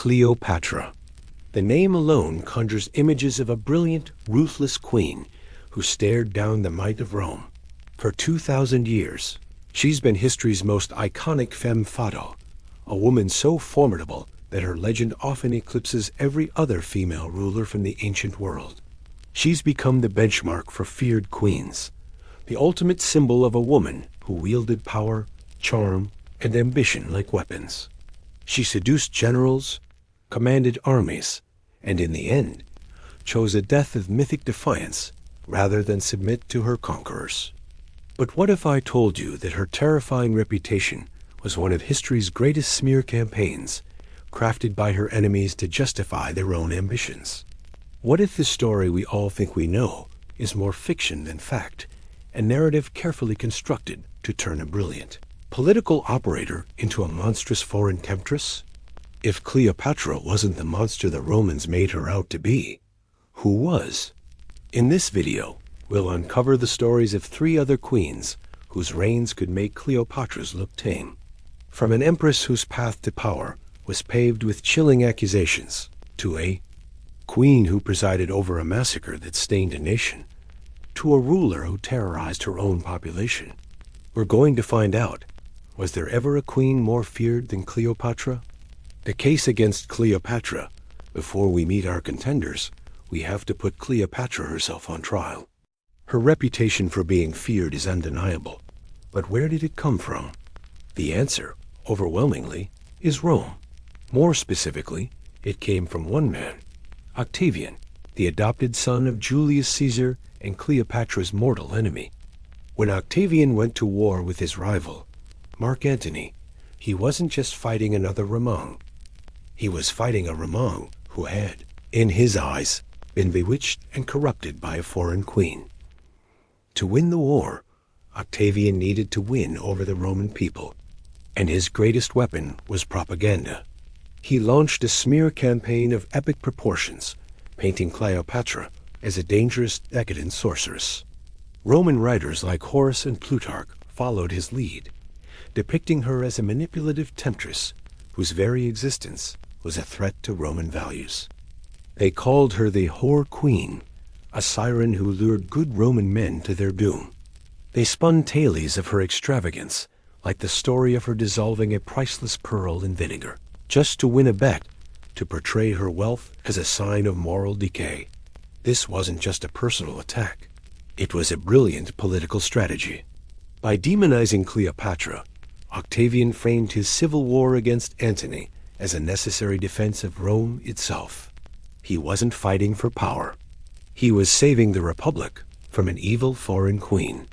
Cleopatra. The name alone conjures images of a brilliant, ruthless queen who stared down the might of Rome. For 2,000 years, she's been history's most iconic femme fatale, a woman so formidable that her legend often eclipses every other female ruler from the ancient world. She's become the benchmark for feared queens, the ultimate symbol of a woman who wielded power, charm, and ambition like weapons. She seduced generals, commanded armies, and in the end, chose a death of mythic defiance rather than submit to her conquerors. But what if I told you that her terrifying reputation was one of history's greatest smear campaigns, crafted by her enemies to justify their own ambitions? What if the story we all think we know is more fiction than fact, a narrative carefully constructed to turn a brilliant political operator into a monstrous foreign temptress? If Cleopatra wasn't the monster the Romans made her out to be, who was? In this video, we'll uncover the stories of 3 other queens whose reigns could make Cleopatra's look tame. From an empress whose path to power was paved with chilling accusations, to a queen who presided over a massacre that stained a nation, to a ruler who terrorized her own population. We're going to find out, was there ever a queen more feared than Cleopatra? The case against Cleopatra. Before we meet our contenders, we have to put Cleopatra herself on trial. Her reputation for being feared is undeniable, but where did it come from? The answer, overwhelmingly, is Rome. More specifically, it came from one man, Octavian, the adopted son of Julius Caesar and Cleopatra's mortal enemy. When Octavian went to war with his rival, Mark Antony, he wasn't just fighting another Roman. He was fighting a Roman who had, in his eyes, been bewitched and corrupted by a foreign queen. To win the war, Octavian needed to win over the Roman people, and his greatest weapon was propaganda. He launched a smear campaign of epic proportions, painting Cleopatra as a dangerous, decadent sorceress. Roman writers like Horace and Plutarch followed his lead, depicting her as a manipulative temptress whose very existence was a threat to Roman values. They called her the Whore Queen, a siren who lured good Roman men to their doom. They spun tales of her extravagance, like the story of her dissolving a priceless pearl in vinegar, just to win a bet, to portray her wealth as a sign of moral decay. This wasn't just a personal attack. It was a brilliant political strategy. By demonizing Cleopatra, Octavian framed his civil war against Antony as a necessary defense of Rome itself. He wasn't fighting for power. He was saving the Republic from an evil foreign queen.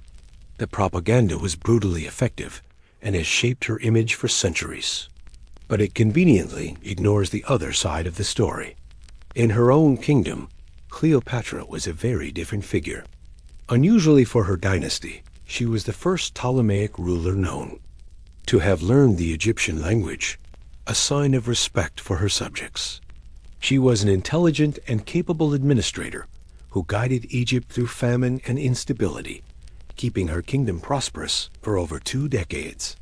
The propaganda was brutally effective and has shaped her image for centuries. But it conveniently ignores the other side of the story. In her own kingdom, Cleopatra was a very different figure. Unusually for her dynasty, she was the first Ptolemaic ruler known to have learned the Egyptian language, a sign of respect for her subjects. She was an intelligent and capable administrator who guided Egypt through famine and instability, keeping her kingdom prosperous for over 2 decades.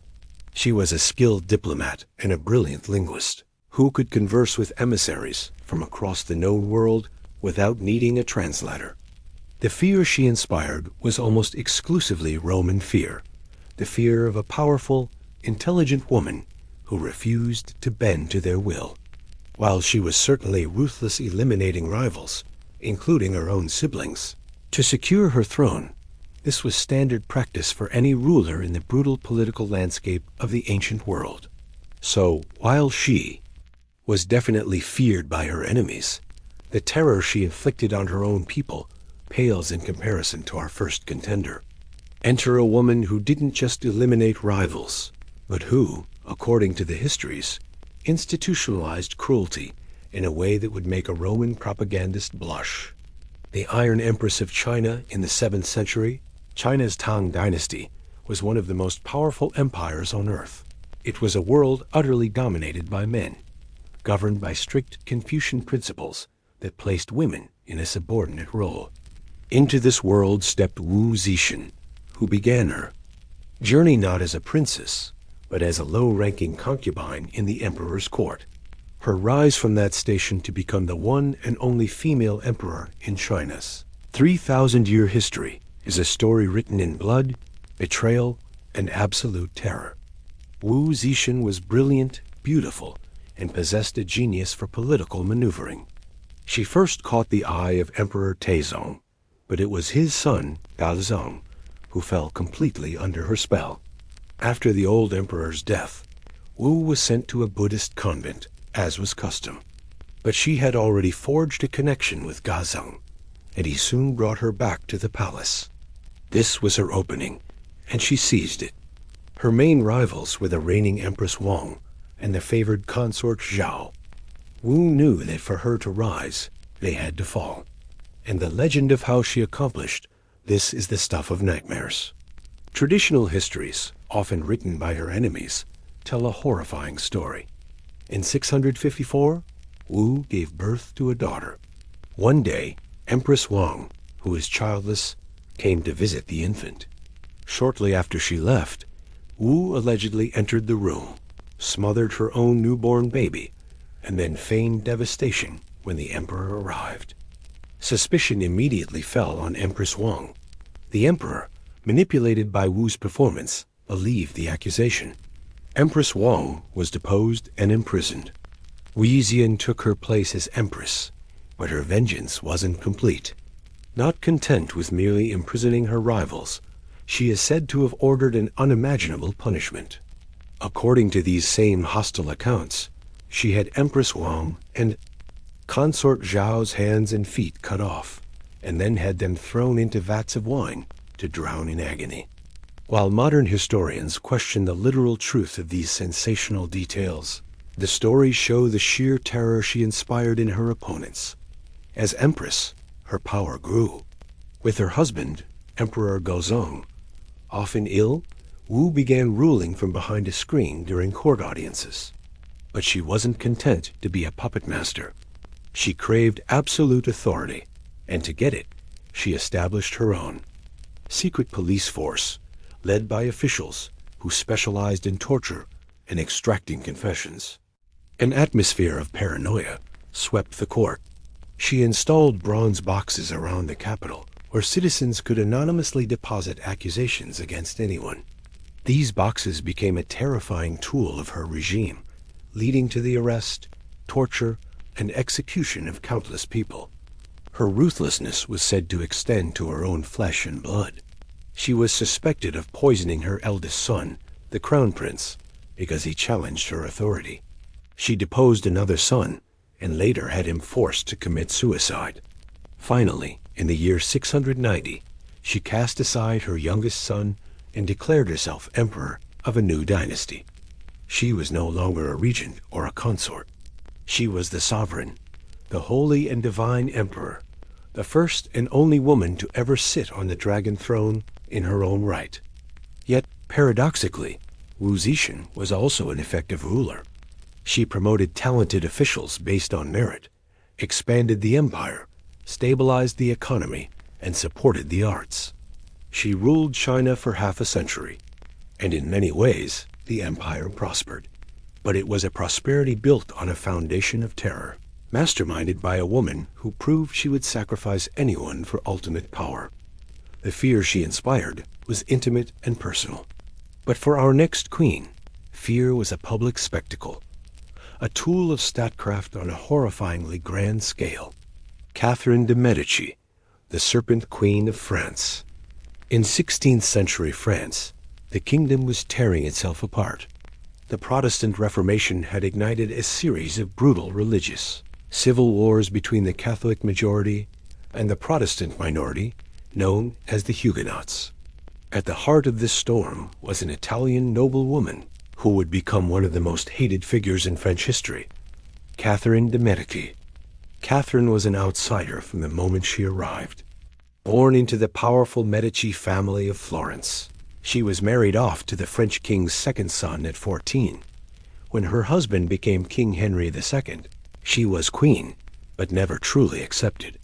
She was a skilled diplomat and a brilliant linguist who could converse with emissaries from across the known world without needing a translator. The fear she inspired was almost exclusively Roman fear, the fear of a powerful, intelligent woman who refused to bend to their will. While she was certainly ruthless, eliminating rivals, including her own siblings, to secure her throne, this was standard practice for any ruler in the brutal political landscape of the ancient world. So, while she was definitely feared by her enemies, the terror she inflicted on her own people pales in comparison to our first contender. Enter a woman who didn't just eliminate rivals, but who, according to the histories, institutionalized cruelty in a way that would make a Roman propagandist blush. The Iron Empress of China in the 7th century, China's Tang dynasty, was one of the most powerful empires on earth. It was a world utterly dominated by men, governed by strict Confucian principles that placed women in a subordinate role. Into this world stepped Wu Zetian, who began her journey not as a princess, but as a low-ranking concubine in the emperor's court. her rise from that station to become the one and only female emperor in China's 3,000-year history is a story written in blood, betrayal, and absolute terror. Wu Zetian was brilliant, beautiful, and possessed a genius for political maneuvering. She first caught the eye of Emperor Taizong, but it was his son, Gaozong, who fell completely under her spell. After the old emperor's death, Wu was sent to a Buddhist convent, as was custom. But she had already forged a connection with Gaozong, and he soon brought her back to the palace. This was her opening, and she seized it. Her main rivals were the reigning Empress Wang and the favored consort Zhao. Wu knew that for her to rise, they had to fall. And the legend of how she accomplished this is the stuff of nightmares. Traditional histories, often written by her enemies, tell a horrifying story. In 654, Wu gave birth to a daughter. One day, Empress Wang, who was childless, came to visit the infant. Shortly after she left, Wu allegedly entered the room, smothered her own newborn baby, and then feigned devastation when the emperor arrived. Suspicion immediately fell on Empress Wang. The emperor, manipulated by Wu's performance, believed the accusation. Empress Wang was deposed and imprisoned. Wu Zetian took her place as empress, but her vengeance wasn't complete. Not content with merely imprisoning her rivals, she is said to have ordered an unimaginable punishment. According to these same hostile accounts, she had Empress Wang and consort Zhao's hands and feet cut off, and then had them thrown into vats of wine to drown in agony. While modern historians question the literal truth of these sensational details, the stories show the sheer terror she inspired in her opponents. As empress, her power grew. With her husband, Emperor Gaozong, often ill, Wu began ruling from behind a screen during court audiences. But she wasn't content to be a puppet master. She craved absolute authority, and to get it, she established her own secret police force, led by officials who specialized in torture and extracting confessions. An atmosphere of paranoia swept the court. She installed bronze boxes around the capital where citizens could anonymously deposit accusations against anyone. These boxes became a terrifying tool of her regime, leading to the arrest, torture, and execution of countless people. Her ruthlessness was said to extend to her own flesh and blood. She was suspected of poisoning her eldest son, the crown prince, because he challenged her authority. She deposed another son, and later had him forced to commit suicide. Finally, in the year 690, she cast aside her youngest son and declared herself emperor of a new dynasty. She was no longer a regent or a consort. She was the sovereign, the holy and divine emperor, the first and only woman to ever sit on the dragon throne in her own right. Yet, paradoxically, Wu Zetian was also an effective ruler. She promoted talented officials based on merit, expanded the empire, stabilized the economy, and supported the arts. She ruled China for half a century, and in many ways, the empire prospered. But it was a prosperity built on a foundation of terror, masterminded by a woman who proved she would sacrifice anyone for ultimate power. The fear she inspired was intimate and personal. But for our next queen, fear was a public spectacle, a tool of statecraft on a horrifyingly grand scale. Catherine de' Medici, the Serpent Queen of France. In 16th century France, the kingdom was tearing itself apart. The Protestant Reformation had ignited a series of brutal religious civil wars between the Catholic majority and the Protestant minority, known as the Huguenots. At the heart of this storm was an Italian noblewoman who would become one of the most hated figures in French history, Catherine de' Medici. Catherine was an outsider from the moment she arrived. Born into the powerful Medici family of Florence, she was married off to the French king's second son at 14. When her husband became King Henry II, she was queen, but never truly accepted.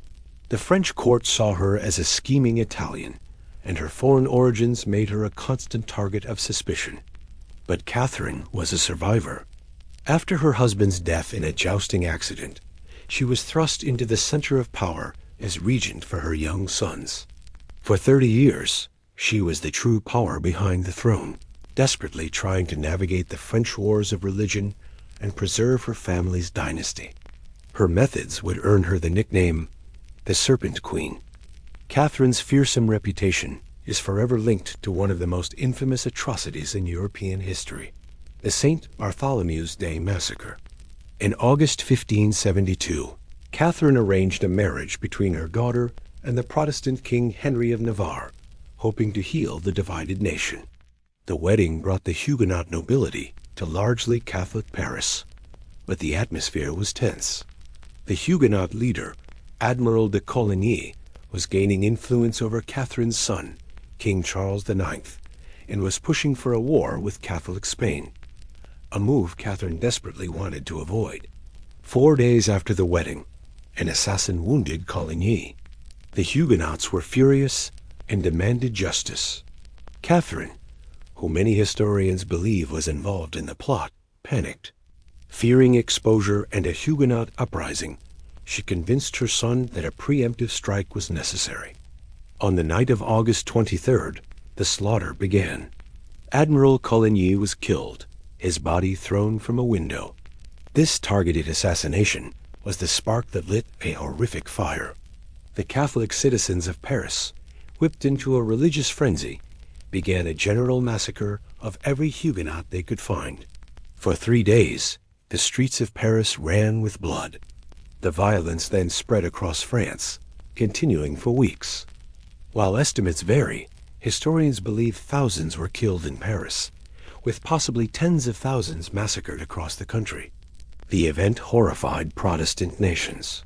The French court saw her as a scheming Italian, and her foreign origins made her a constant target of suspicion. But Catherine was a survivor. After her husband's death in a jousting accident, she was thrust into the center of power as regent for her young sons. For 30 years, she was the true power behind the throne, desperately trying to navigate the French wars of religion and preserve her family's dynasty. Her methods would earn her the nickname the Serpent Queen. Catherine's fearsome reputation is forever linked to one of the most infamous atrocities in European history, the St. Bartholomew's Day Massacre. In August 1572, Catherine arranged a marriage between her daughter and the Protestant King Henry of Navarre, hoping to heal the divided nation. The wedding brought the Huguenot nobility to largely Catholic Paris, but the atmosphere was tense. The Huguenot leader, Admiral de Coligny, was gaining influence over Catherine's son, King Charles IX, and was pushing for a war with Catholic Spain, a move Catherine desperately wanted to avoid. 4 days after the wedding, an assassin wounded Coligny. The Huguenots were furious and demanded justice. Catherine, who many historians believe was involved in the plot, panicked. Fearing exposure and a Huguenot uprising, she convinced her son that a preemptive strike was necessary. On the night of August 23rd, the slaughter began. Admiral Coligny was killed, his body thrown from a window. This targeted assassination was the spark that lit a horrific fire. The Catholic citizens of Paris, whipped into a religious frenzy, began a general massacre of every Huguenot they could find. For 3 days, the streets of Paris ran with blood. The violence then spread across France, continuing for weeks. While estimates vary, historians believe thousands were killed in Paris, with possibly tens of thousands massacred across the country. The event horrified Protestant nations.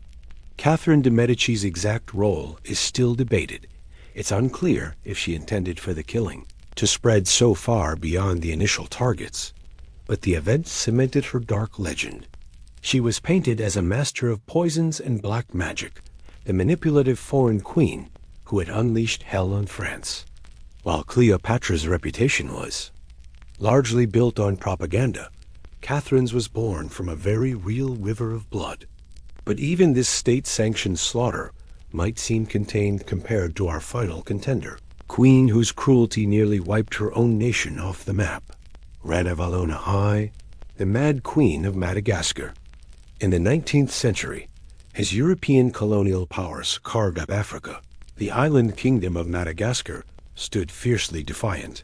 Catherine de' Medici's exact role is still debated. It's unclear if she intended for the killing to spread so far beyond the initial targets, but the event cemented her dark legend. She was painted as a master of poisons and black magic, the manipulative foreign queen who had unleashed hell on France. While Cleopatra's reputation was largely built on propaganda, Catherine's was born from a very real river of blood. But even this state-sanctioned slaughter might seem contained compared to our final contender, queen whose cruelty nearly wiped her own nation off the map, Ranavalona I, the Mad Queen of Madagascar. In the 19th century, as European colonial powers carved up Africa, the island kingdom of Madagascar stood fiercely defiant.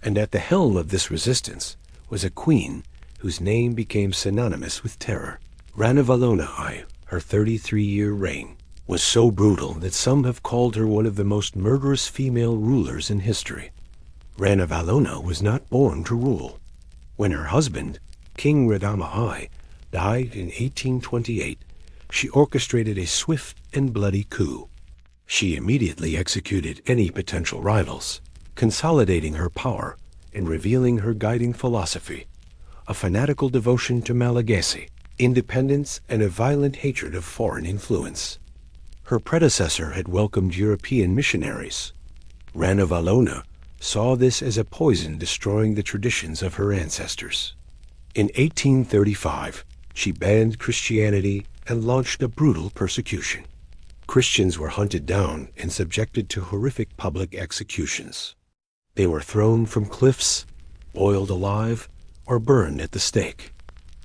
And at the helm of this resistance was a queen whose name became synonymous with terror. Ranavalona I, her 33-year reign, was so brutal that some have called her one of the most murderous female rulers in history. Ranavalona was not born to rule. When her husband, King Radama I, died in 1828, she orchestrated a swift and bloody coup. She immediately executed any potential rivals, consolidating her power and revealing her guiding philosophy, a fanatical devotion to Malagasy, independence, and a violent hatred of foreign influence. Her predecessor had welcomed European missionaries. Ranavalona saw this as a poison destroying the traditions of her ancestors. In 1835, she banned Christianity and launched a brutal persecution. Christians were hunted down and subjected to horrific public executions. They were thrown from cliffs, boiled alive, or burned at the stake.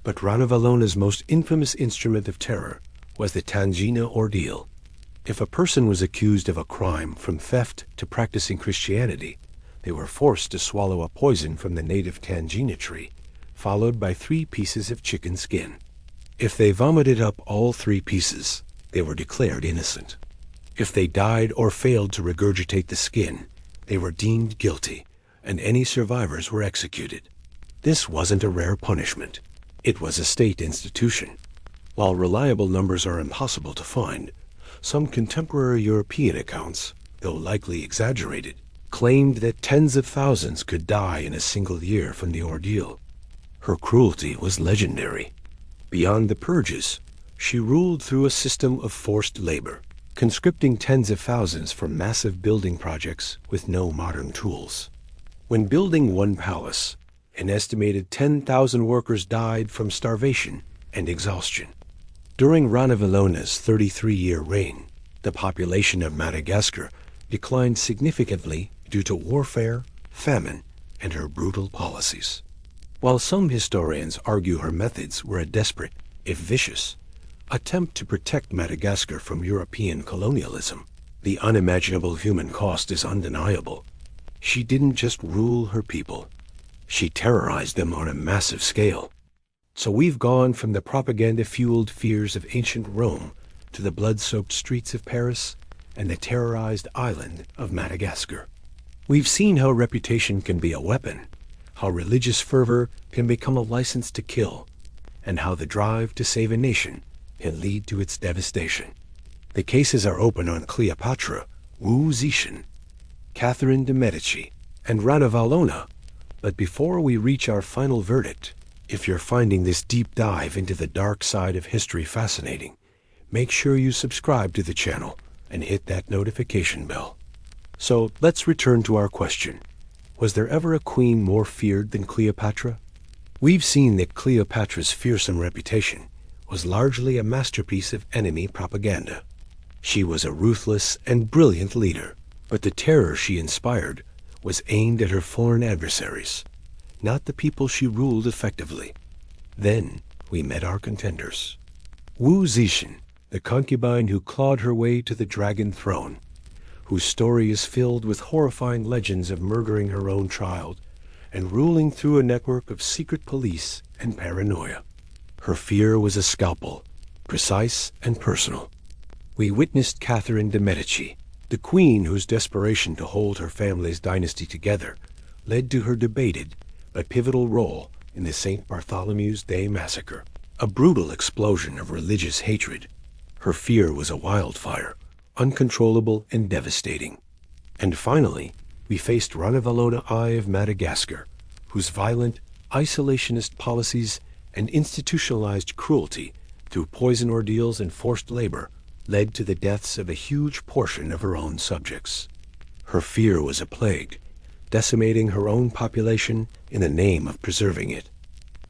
But Ranavalona's most infamous instrument of terror was the Tangina ordeal. If a person was accused of a crime from theft to practicing Christianity, they were forced to swallow a poison from the native Tangina tree, followed by 3 pieces of chicken skin. If they vomited up all 3 pieces, they were declared innocent. If they died or failed to regurgitate the skin, they were deemed guilty, and any survivors were executed. This wasn't a rare punishment. It was a state institution. While reliable numbers are impossible to find, some contemporary European accounts, though likely exaggerated, claimed that tens of thousands could die in a single year from the ordeal. Her cruelty was legendary. Beyond the purges, she ruled through a system of forced labor, conscripting tens of thousands for massive building projects with no modern tools. When building one palace, an estimated 10,000 workers died from starvation and exhaustion. During Ranavallona's 33-year reign, the population of Madagascar declined significantly due to warfare, famine, and her brutal policies. While some historians argue her methods were a desperate, if vicious, attempt to protect Madagascar from European colonialism, the unimaginable human cost is undeniable. She didn't just rule her people. She terrorized them on a massive scale. So we've gone from the propaganda-fueled fears of ancient Rome to the blood-soaked streets of Paris and the terrorized island of Madagascar. We've seen how reputation can be a weapon, how religious fervor can become a license to kill, and how the drive to save a nation can lead to its devastation. The cases are open on Cleopatra, Wu Zetian, Catherine de' Medici, and Ranavalona. But before we reach our final verdict, if you're finding this deep dive into the dark side of history fascinating, make sure you subscribe to the channel and hit that notification bell. So let's return to our question. Was there ever a queen more feared than Cleopatra? We've seen that Cleopatra's fearsome reputation was largely a masterpiece of enemy propaganda. She was a ruthless and brilliant leader, but the terror she inspired was aimed at her foreign adversaries, not the people she ruled effectively. Then we met our contenders. Wu Zetian, the concubine who clawed her way to the dragon throne, whose story is filled with horrifying legends of murdering her own child and ruling through a network of secret police and paranoia. Her fear was a scalpel, precise and personal. We witnessed Catherine de' Medici, the queen whose desperation to hold her family's dynasty together led to her debated but pivotal role in the St. Bartholomew's Day massacre, a brutal explosion of religious hatred. Her fear was a wildfire, uncontrollable and devastating. And finally, we faced Ranavalona I of Madagascar, whose violent, isolationist policies and institutionalized cruelty through poison ordeals and forced labor led to the deaths of a huge portion of her own subjects. Her fear was a plague, decimating her own population in the name of preserving it.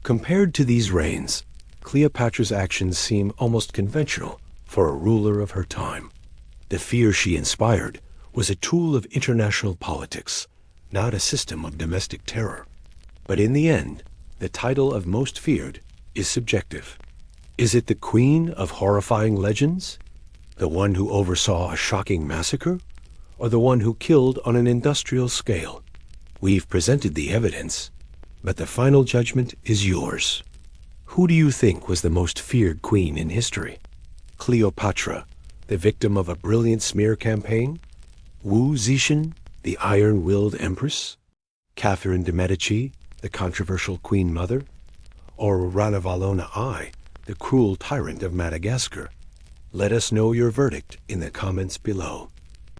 Compared to these reigns, Cleopatra's actions seem almost conventional for a ruler of her time. The fear she inspired was a tool of international politics, not a system of domestic terror. But in the end, the title of most feared is subjective. Is it the queen of horrifying legends? The one who oversaw a shocking massacre? Or the one who killed on an industrial scale? We've presented the evidence, but the final judgment is yours. Who do you think was the most feared queen in history? Cleopatra, the victim of a brilliant smear campaign? Wu Zetian, the iron-willed empress? Catherine de' Medici, the controversial queen mother? Or Ranavalona I, the cruel tyrant of Madagascar? Let us know your verdict in the comments below.